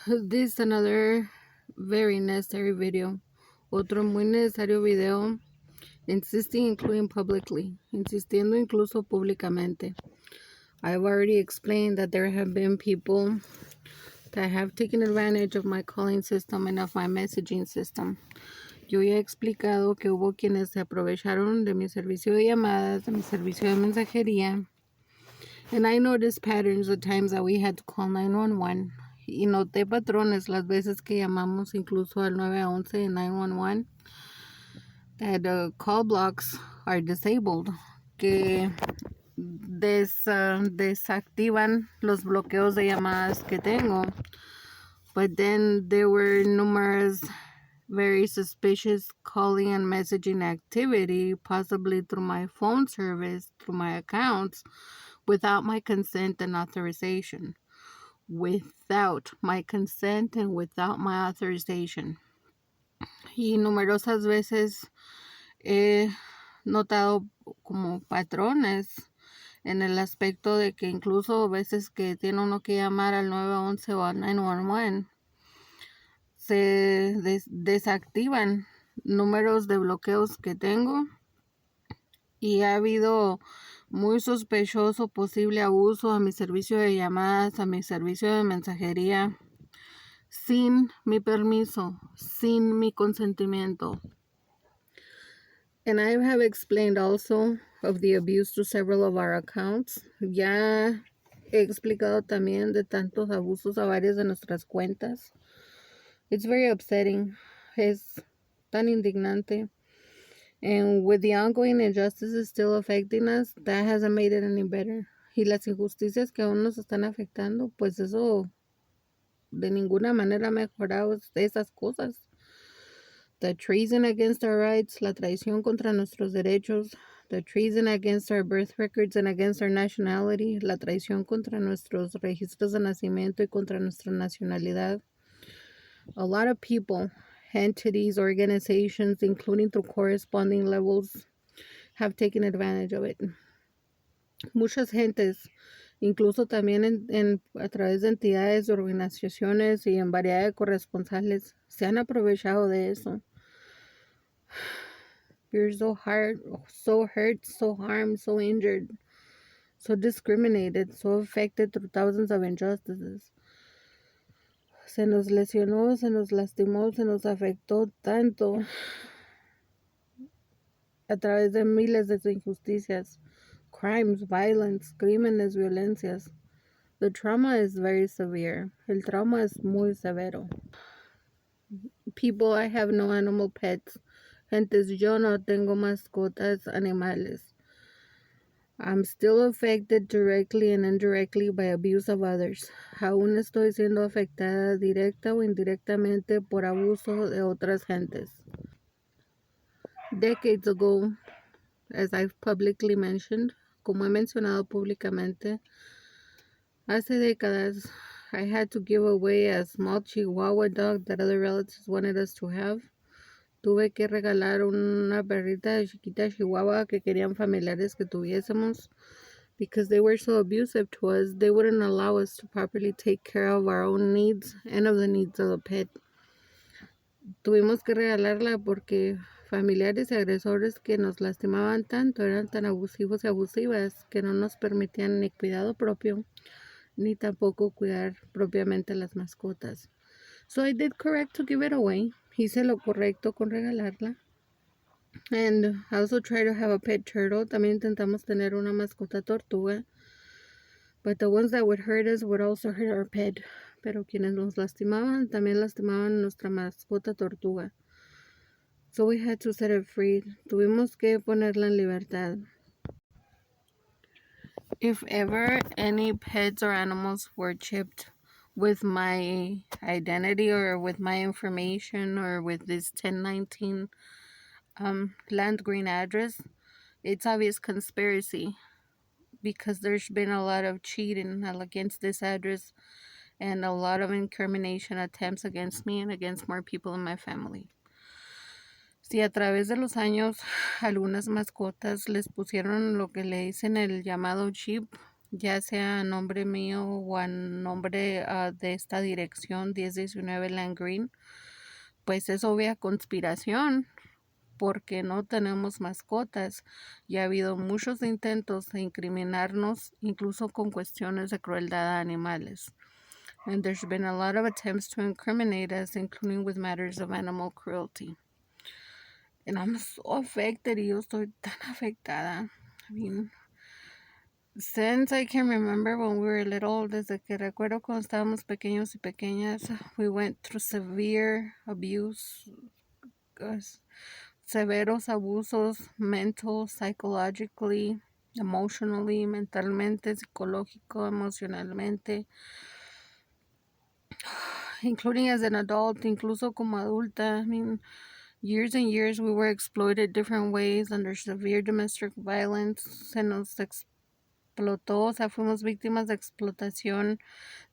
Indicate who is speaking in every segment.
Speaker 1: This is another very necessary video. Otro muy necesario video. Insisting, including publicly. Insistiendo incluso públicamente. I've already explained that there have been people that have taken advantage of my calling system and of my messaging system. Yo ya he explicado que hubo quienes se aprovecharon de mi servicio de llamadas, de mi servicio de mensajería. And I noticed patterns the times that we had to call 911. Y noté patrones las veces que llamamos incluso al 911 y 911 that call blocks are disabled, que desactivan los bloqueos de llamadas que tengo. But then there were numerous very suspicious calling and messaging activity, possibly through my phone service, through my accounts, without my consent and authorization. Without my consent and without my authorization. Y numerosas veces he notado como patrones en el aspecto de que incluso veces que tiene uno que llamar al 911 o al 911 se desactivan números de bloqueos que tengo y ha habido muy sospechoso posible abuso a mi servicio de llamadas, a mi servicio de mensajería, sin mi permiso, sin mi consentimiento. And I have explained also of the abuse to several of our accounts. Ya he explicado también de tantos abusos a varias de nuestras cuentas. It's very upsetting. Es tan indignante. And with the ongoing injustices still affecting us, that hasn't made it any better. Y las injusticias que aún nos están afectando, pues eso de ninguna manera ha mejorado esas cosas. The treason against our rights, la traición contra nuestros derechos, the treason against our birth records and against our nationality, la traición contra nuestros registros de nacimiento y contra nuestra nacionalidad. A lot of people, entities, organizations, including through corresponding levels, have taken advantage of it. Muchas gentes, incluso también a través de entidades, organizaciones y en variedad de corresponsales, se han aprovechado de eso. You're so hurt, so harmed, so injured, so discriminated, so affected through thousands of injustices. Se nos lesionó, se nos lastimó, se nos afectó tanto a través de miles de injusticias, crimes, violence, crímenes, violencias. The trauma is very severe. El trauma es muy severo. People, I have no animal pets. Gentes, yo no tengo mascotas animales. I'm still affected directly and indirectly by abuse of others. Aún estoy siendo afectada directa o indirectamente por abuso de otras gentes. Decades ago, as I've publicly mentioned, como he mencionado públicamente, hace décadas, I had to give away a small Chihuahua dog that other relatives wanted us to have. Tuve que regalar una perrita chiquita Chihuahua que querían familiares que tuviésemos because they were so abusive to us. They wouldn't allow us to properly take care of our own needs and of the needs of the pet. Tuvimos que regalarla porque familiares y agresores que nos lastimaban tanto eran tan abusivos y abusivas que no nos permitían ni cuidado propio ni tampoco cuidar propiamente las mascotas. So I did correct to give it away. Hice lo correcto con regalarla. And I also try to have a pet turtle. También intentamos tener una mascota tortuga. But the ones that would hurt us would also hurt our pet. Pero quienes nos lastimaban, también lastimaban nuestra mascota tortuga. So we had to set it free. Tuvimos que ponerla en libertad. If ever any pets or animals were chipped with my identity or with my information or with this 1019 Landgreen address, it's obvious conspiracy because there's been a lot of cheating against this address and a lot of incrimination attempts against me and against more people in my family. Si a través de los años algunas mascotas les pusieron lo que le dicen el llamado chip ya sea a nombre mío o a nombre de esta dirección 1019 Landgreen, pues es obvia conspiración porque no tenemos mascotas y ha habido muchos intentos de incriminarnos, incluso con cuestiones de crueldad a animales. And there's been a lot of attempts to incriminate us, including with matters of animal cruelty. And I'm so affected, y yo estoy tan afectada. I mean, since I can remember when we were little, desde que recuerdo cuando estábamos pequeños y pequeñas, we went through severe abuse, severos abusos, mental, psychologically, emotionally, mentalmente, psicológico, emocionalmente, including as an adult, incluso como adulta. I mean, years and years we were exploited different ways under severe domestic violence. Se nos explotó, o sea, fuimos víctimas de explotación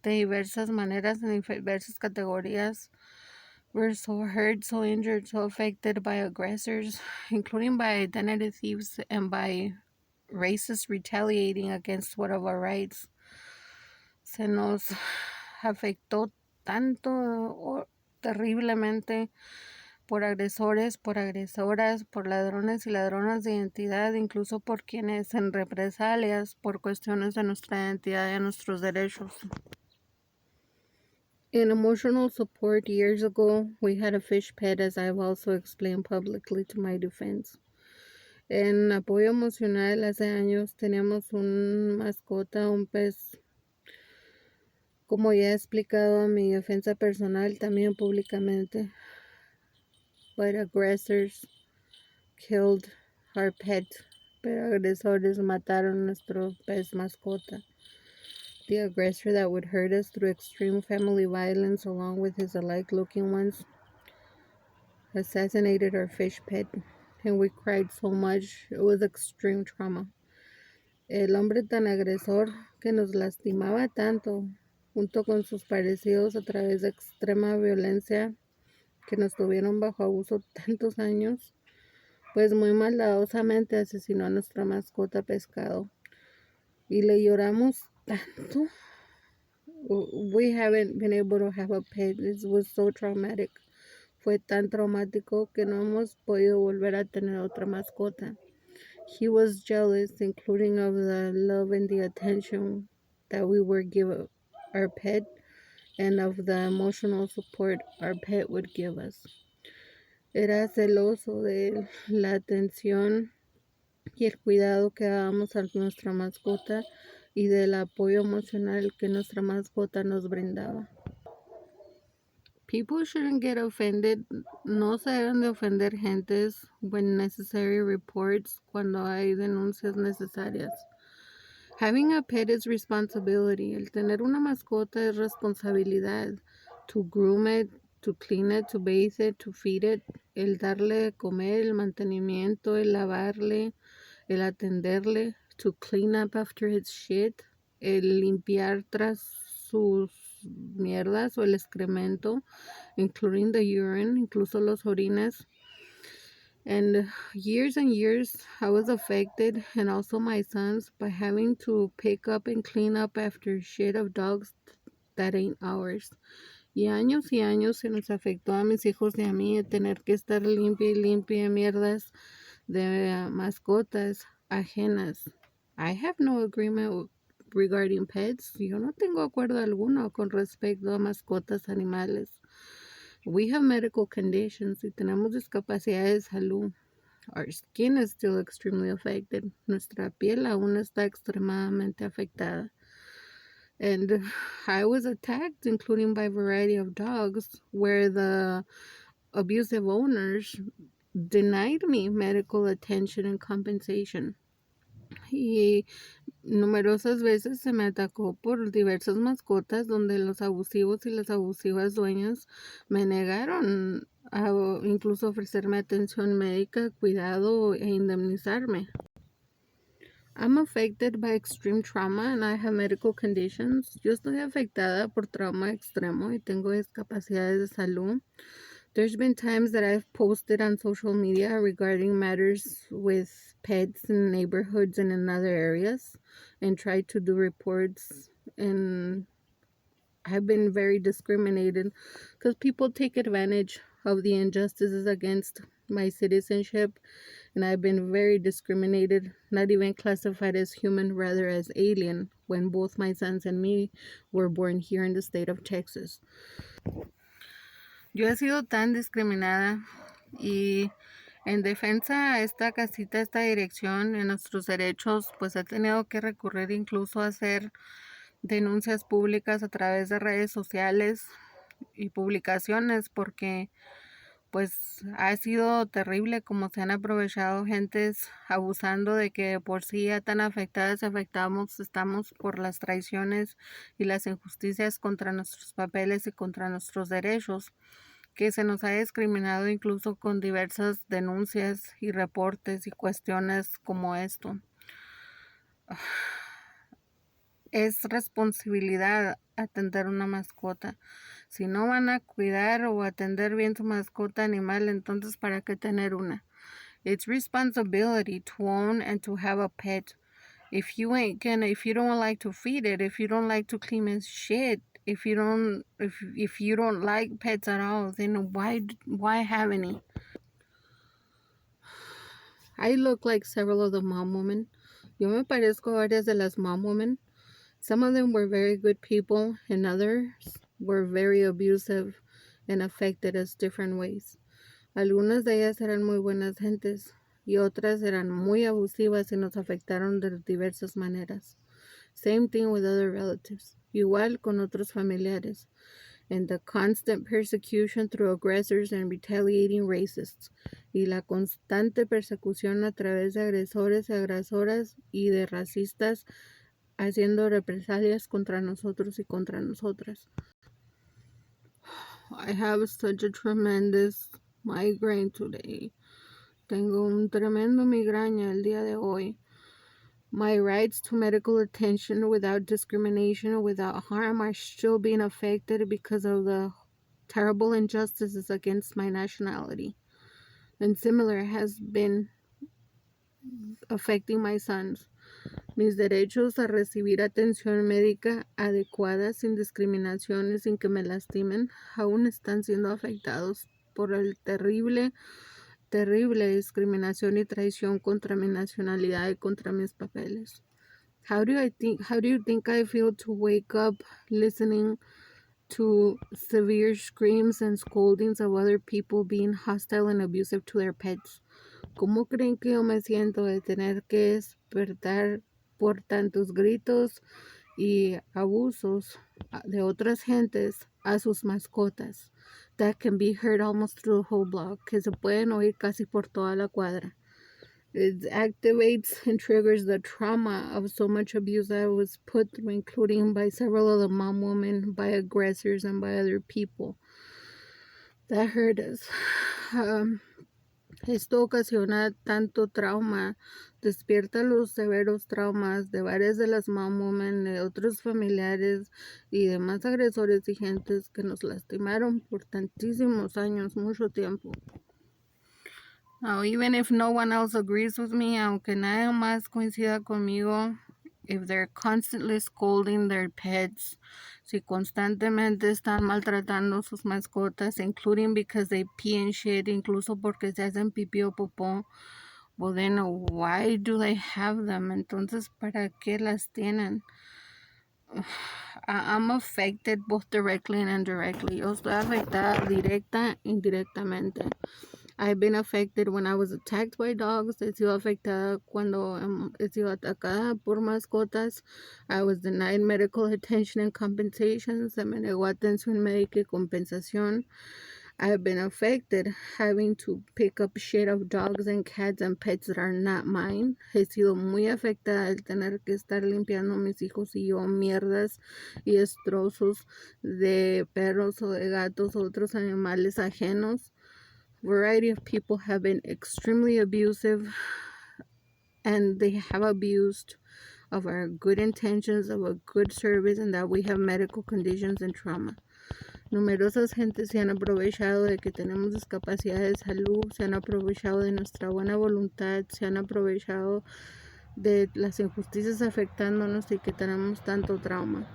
Speaker 1: de diversas maneras, en diversas categorías. We're so hurt, so injured, so affected by aggressors, including by identity thieves and by racists retaliating against one of our rights. Se nos afectó tanto, terriblemente, por agresores, por agresoras, por ladrones y ladronas de identidad, incluso por quienes en represalias por cuestiones de nuestra identidad y de nuestros derechos. In emotional support years ago, we had a fish pet, as I've also explained publicly to my defense. En apoyo emocional, hace años teníamos un mascota, un pez. Como ya he explicado a mi defensa personal, también públicamente. But aggressors killed our pet. Pero agresores mataron nuestro pez mascota. The aggressor that would hurt us through extreme family violence, along with his alike-looking ones, assassinated our fish pet, and we cried so much. It was extreme trauma. El hombre tan agresor que nos lastimaba tanto, junto con sus parecidos a través de extrema violencia que nos tuvieron bajo abuso tantos años, pues muy maldadosamente asesinó a nuestra mascota pescado. Y le lloramos tanto. We haven't been able to have a pet. It was so traumatic. Fue tan traumático que no hemos podido volver a tener otra mascota. He was jealous, including of the love and the attention that we were given our pet, and of the emotional support our pet would give us. Era celoso de la atención y el cuidado que dábamos a nuestra mascota y del apoyo emocional que nuestra mascota nos brindaba. People shouldn't get offended. No se deben de ofender gentes when necessary reports, cuando hay denuncias necesarias. Having a pet is responsibility. El tener una mascota es responsabilidad. To groom it, to clean it, to bathe it, to feed it. El darle de comer, el mantenimiento, el lavarle, el atenderle. To clean up after its shit. El limpiar tras sus mierdas o el excremento, including the urine, incluso los orines. And years I was affected, and also my sons, by having to pick up and clean up after shit of dogs that ain't ours. Y años se nos afectó a mis hijos y a mí tener que estar limpia mierdas de mascotas ajenas. I have no agreement regarding pets. Yo no tengo acuerdo alguno con respecto a mascotas animales. We have medical conditions y tenemos discapacidad de salud. Our skin is still extremely affected. Nuestra piel aún está extremadamente afectada. And I was attacked, including by a variety of dogs, where the abusive owners denied me medical attention and compensation. Y numerosas veces se me atacó por diversas mascotas donde los abusivos y las abusivas dueños me negaron a incluso ofrecerme atención médica, cuidado e indemnizarme. I'm affected by extreme trauma and I have medical conditions. Yo estoy afectada por trauma extremo y tengo discapacidades de salud. There's been times that I've posted on social media regarding matters with pets in neighborhoods and in other areas and tried to do reports, and I've been very discriminated because people take advantage of the injustices against my citizenship, and I've been very discriminated, not even classified as human, rather as alien, when both my sons and me were born here in the state of Texas. Yo he sido tan discriminada y en defensa a esta casita, a esta dirección, en nuestros derechos, pues he tenido que recurrir incluso a hacer denuncias públicas a través de redes sociales y publicaciones, porque pues ha sido terrible como se han aprovechado gentes abusando de que por sí ya tan afectadas estamos por las traiciones y las injusticias contra nuestros papeles y contra nuestros derechos, que se nos ha discriminado incluso con diversas denuncias y reportes y cuestiones como esto. Es responsabilidad atender una mascota. Si no van a cuidar o atender bien su mascota animal, entonces ¿para qué tener una? It's responsibility to own and to have a pet. If you don't like to feed it, if you don't like to clean its shit, if you don't like pets at all, then why have any? I look like several of the mom women. Yo me parezco a varias de las mom women. Some of them were very good people, and others were very abusive and affected us different ways. Algunas de ellas eran muy buenas gentes y otras eran muy abusivas y nos afectaron de diversas maneras. Same thing with other relatives. Igual con otros familiares. And the constant persecution through aggressors and retaliating racists. Y la constante persecución a través de agresores y agresoras y de racistas haciendo represalias contra nosotros y contra nosotras. I have such a tremendous migraine today. Tengo un tremendo migraña el día de hoy. My rights to medical attention without discrimination or without harm are still being affected because of the terrible injustices against my nationality. And similar has been affecting my sons. Mis derechos a recibir atención médica adecuada sin discriminación y sin que me lastimen aún están siendo afectados por el terrible discriminación y traición contra mi nacionalidad y contra mis papeles. How do you think I feel to wake up listening to severe screams and scoldings of other people being hostile and abusive to their pets? ¿Cómo creen que yo me siento de tener que despertar por tantos gritos y abusos de otras gentes a sus mascotas that can be heard almost through the whole block, que se pueden oír casi por toda la cuadra? It activates and triggers the trauma of so much abuse that I was put through, including by several of the mom women, by aggressors, and by other people that hurt us. Esto ocasiona tanto trauma, despierta los severos traumas de varias de las mom women, de otros familiares y demás agresores y gentes que nos lastimaron por tantísimos años, mucho tiempo. Now, even if no one else agrees with me, aunque nadie más coincida conmigo, if they're constantly scolding their pets, si constantemente están maltratando sus mascotas, including because they pee and shit, incluso porque se hacen pipí o popó, well then why do they have them? Entonces, ¿para qué las tienen? I'm affected both directly and indirectly. Yo estoy afectada directa e indirectamente. I've been affected when I was attacked by dogs. He sido afectada cuando he sido atacada por mascotas. I was denied medical attention and compensation. Se me negó atención médica y compensación. I've been affected having to pick up shit of dogs and cats and pets that are not mine. He sido muy afectada al tener que estar limpiando mis hijos y yo mierdas y destrozos de perros o de gatos o otros animales ajenos. Variety of people have been extremely abusive, and they have abused of our good intentions, of a good service, and that we have medical conditions and trauma. Numerosas gentes se han aprovechado de que tenemos discapacidad de salud, se han aprovechado de nuestra buena voluntad, se han aprovechado de las injusticias afectándonos y que tenemos tanto trauma.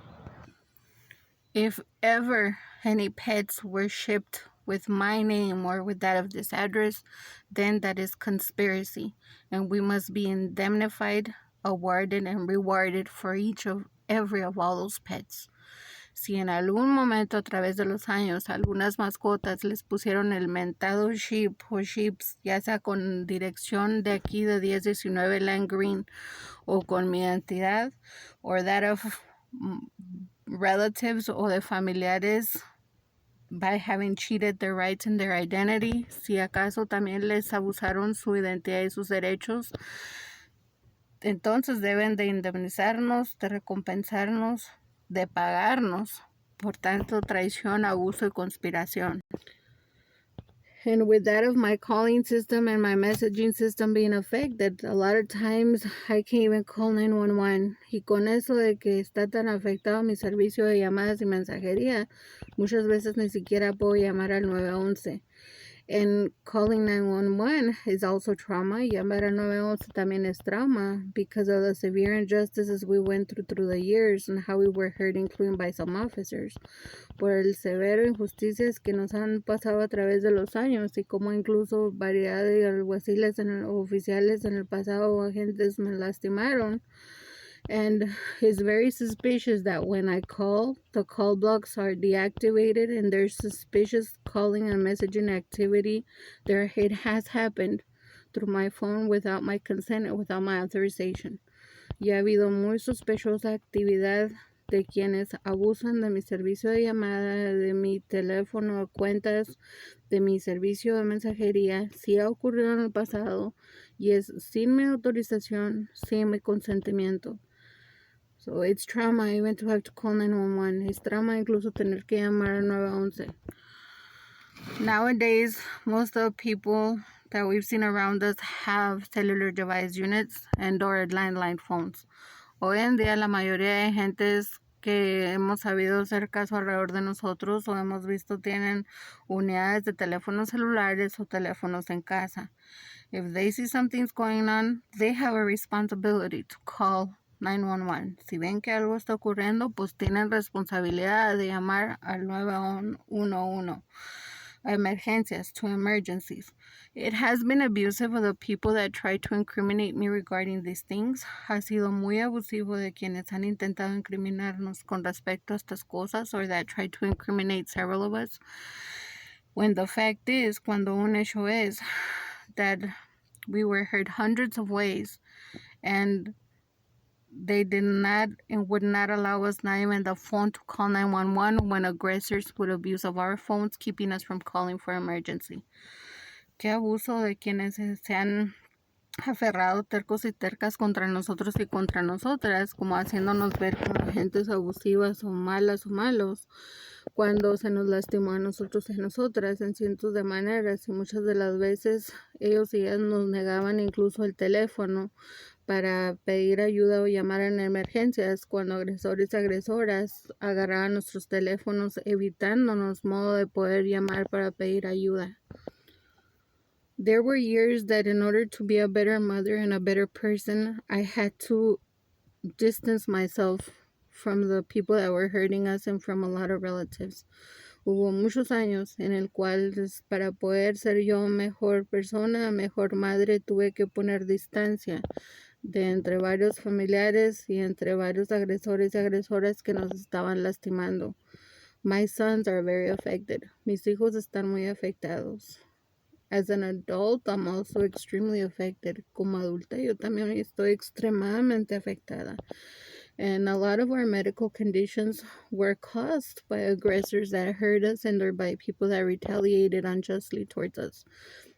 Speaker 1: If ever any pets were shipped with my name or with that of this address, then that is conspiracy, and we must be indemnified, awarded, and rewarded for every of all those pets. Si en algún momento a través de los años algunas mascotas les pusieron el mentado ship o ships, ya sea con dirección de aquí de 1019 Landgreen o con mi identidad, or that of relatives o de familiares by having cheated their rights and their identity, si acaso también les abusaron su identidad y sus derechos, entonces deben de indemnizarnos, de recompensarnos, de pagarnos por tanto traición, abuso y conspiración. And with that of my calling system and my messaging system being affected, a lot of times I can't even call 911. Y con eso de que está tan afectado mi servicio de llamadas y mensajería, muchas veces ni siquiera puedo llamar al 911. And calling 911 is also trauma. Llamar al 911 también es trauma because of the severe injustices we went through the years and how we were hurt, including by some officers. Por el severo injusticias que nos han pasado a través de los años y como incluso variedad de alguaciles oficiales en el pasado o agentes me lastimaron. And it's very suspicious that when I call, the call blocks are deactivated and there's suspicious calling and messaging activity. It has happened through my phone without my consent and without my authorization. Y ha habido muy sospechosa actividad de quienes abusan de mi servicio de llamada, de mi teléfono, cuentas, de mi servicio de mensajería. Sí ha ocurrido en el pasado y es sin mi autorización, sin mi consentimiento. So it's trauma even to have to call 911. Es trauma incluso tener que llamar al 911. Nowadays, most of the people that we've seen around us have cellular device units and or landline phones. Hoy en día la mayoría de gentes que hemos sabido hacer caso alrededor de nosotros o hemos visto tienen unidades de teléfonos celulares o teléfonos en casa. If they see something's going on, they have a responsibility to call 911. Si ven que algo está ocurriendo, pues tienen responsabilidad de llamar al 911. Emergencias, to emergencies. It has been abusive of the people that try to incriminate me regarding these things. Ha sido muy abusivo de quienes han intentado incriminarnos con respecto a estas cosas or that try to incriminate several of us. When the fact is, cuando un hecho es that we were hurt hundreds of ways and they did not and would not allow us, not even the phone, to call 911 when aggressors would abuse of our phones, keeping us from calling for emergency. Qué abuso de quienes se han aferrado tercos y tercas contra nosotros y contra nosotras, como haciéndonos ver como agentes abusivas o malas o malos, cuando se nos lastimó a nosotros y a nosotras en cientos de maneras, y muchas de las veces ellos y ellas nos negaban incluso el teléfono para pedir ayuda o llamar en emergencias, cuando agresores y agresoras agarraban nuestros teléfonos evitándonos modo de poder llamar para pedir ayuda. There were years that in order to be a better mother and a better person, I had to distance myself from the people that were hurting us and from a lot of relatives. Hubo muchos años en el cual para poder ser yo mejor persona, mejor madre, tuve que poner distancia de entre varios familiares y entre varios agresores y agresoras que nos estaban lastimando. My sons are very affected. Mis hijos están muy afectados. As an adult, I'm also extremely affected. Como adulta, yo también estoy extremadamente afectada. And a lot of our medical conditions were caused by aggressors that hurt us and or by people that retaliated unjustly towards us.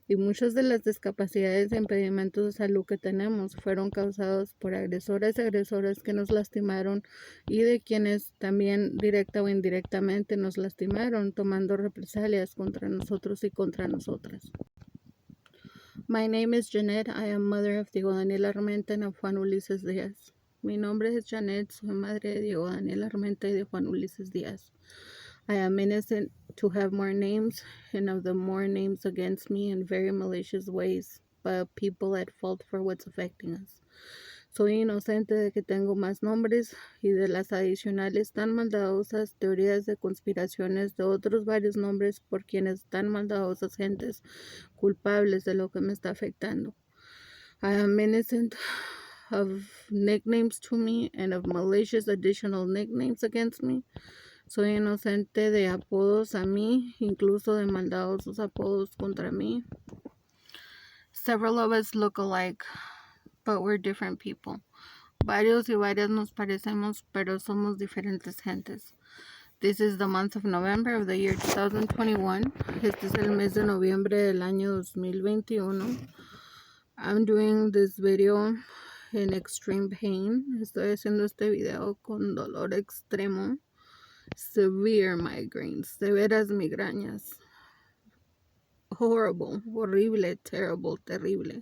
Speaker 1: Y muchas de las discapacidades e impedimentos de salud que tenemos fueron causados por agresores y agresoras que nos lastimaron y de quienes también directa o indirectamente nos lastimaron, tomando represalias contra nosotros y contra nosotras. My name is Janet. I am mother of Diego Daniel Armenta and of Juan Ulises Díaz. Mi nombre es Janet, soy madre de Diego Daniel Armenta y de Juan Ulises Díaz. I am innocent to have more names, and of the more names against me in very malicious ways, but people at fault for what's affecting us. Soy inocente de que tengo más nombres y de las adicionales tan maldadosas teorías de conspiraciones de otros varios nombres por quienes tan maldadosas gentes culpables de lo que me está afectando. I am innocent of nicknames to me and of malicious additional nicknames against me. Soy inocente de apodos a mí, incluso de maldadosos apodos contra mí. Several of us look alike, but we're different people. Varios y varias nos parecemos, pero somos diferentes gentes. This is the month of November of the year 2021. Este es el mes de noviembre del año 2021. I'm doing this video in extreme pain. Estoy haciendo este video con dolor extremo. Severe migraines, severas migrañas. Horrible, horrible, terrible, terrible.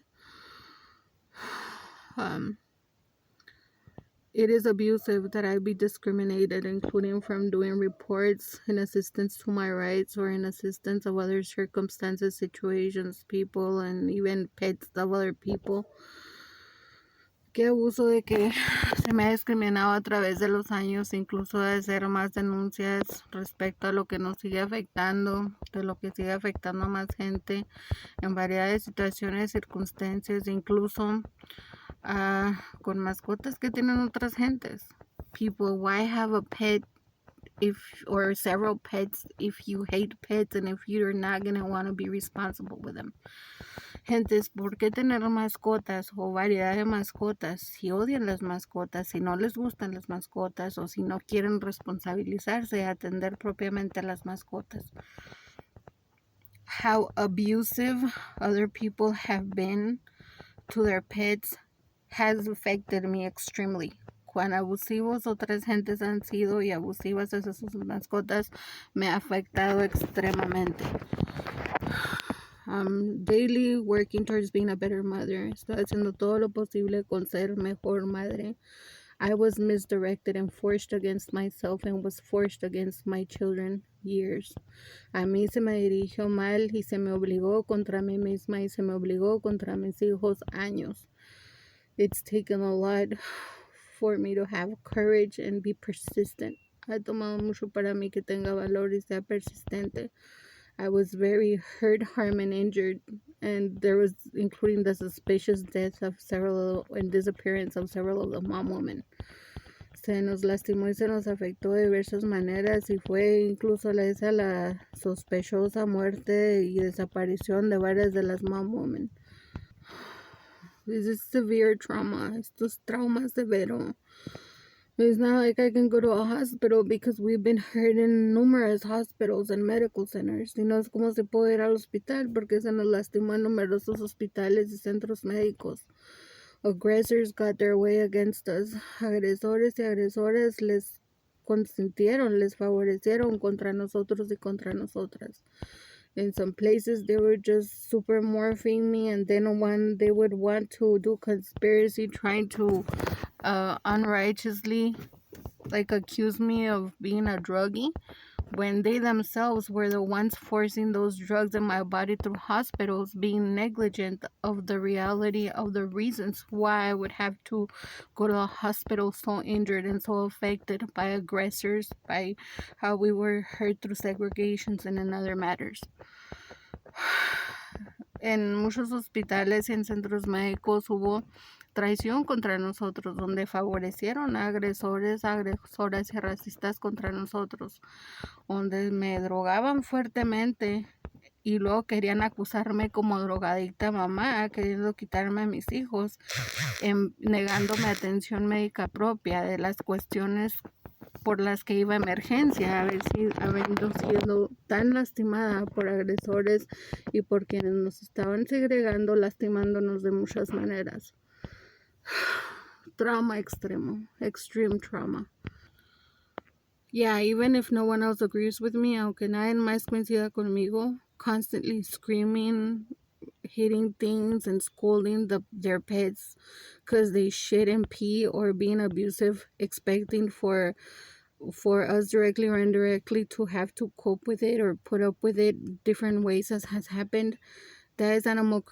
Speaker 1: It is abusive that I be discriminated, including from doing reports in assistance to my rights or in assistance of other circumstances, situations, people, and even pets of other people. Qué abuso de que se me ha discriminado a través de los años, incluso de hacer más denuncias respecto a lo que nos sigue afectando, de lo que sigue afectando a más gente en variedad de situaciones, circunstancias, incluso con mascotas que tienen otras gentes. People, why have a pet or several pets if you hate pets and if you're not going to want to be responsible with them? Gentes, ¿por qué tener mascotas o variedad de mascotas si odian las mascotas, si no les gustan las mascotas o si no quieren responsabilizarse y atender propiamente a las mascotas? How abusive other people have been to their pets has affected me extremely. Cuán abusivos otras gentes han sido y abusivas hacia sus mascotas me ha afectado extremadamente. I'm daily working towards being a better mother. Estoy haciendo todo lo posible con ser mejor madre. I was misdirected and forced against myself and was forced against my children years. A mí se me dirigió mal y se me obligó contra mí misma y se me obligó contra mis hijos años. It's taken a lot for me to have courage and be persistent. Ha tomado mucho para mí que tenga valor y sea persistente. I was very hurt, harmed, and injured, and there was including the suspicious death of several and disappearance of several of the mom women. Se nos lastimó y se nos afectó de diversas maneras y fue incluso la sospechosa muerte y desaparición de varias de las mom women. This is severe trauma. Esto es trauma severo. It's not like I can go to a hospital because we've been hurt in numerous hospitals and medical centers. Y no es como se puede ir al hospital porque se nos lastimó en numerosos hospitales y centros médicos. Aggressors got their way against us. Agresores y agresores les consintieron, les favorecieron contra nosotros y contra nosotras. In some places, they were just super morphing me, and then they would want to do conspiracy, trying to unrighteously accuse me of being a druggie, when they themselves were the ones forcing those drugs in my body through hospitals, being negligent of the reality of the reasons why I would have to go to the hospital so injured and so affected by aggressors, by how we were hurt through segregations and in other matters. En muchos hospitales y en centros médicos hubo traición contra nosotros, donde favorecieron a agresores, agresoras y racistas contra nosotros, donde me drogaban fuertemente y luego querían acusarme como drogadicta mamá, queriendo quitarme a mis hijos, negándome atención médica propia de las cuestiones por las que iba a emergencia, habiendo sido tan lastimada por agresores y por quienes nos estaban segregando, lastimándonos de muchas maneras. Trauma extremo, extreme trauma. Yeah, even if no one else agrees with me, aunque nadie más coincida conmigo, constantly screaming, hitting things and scolding their pets because they shit and pee, or being abusive, expecting for for us directly or indirectly to have to cope with it or put up with it different ways as has happened. That is animal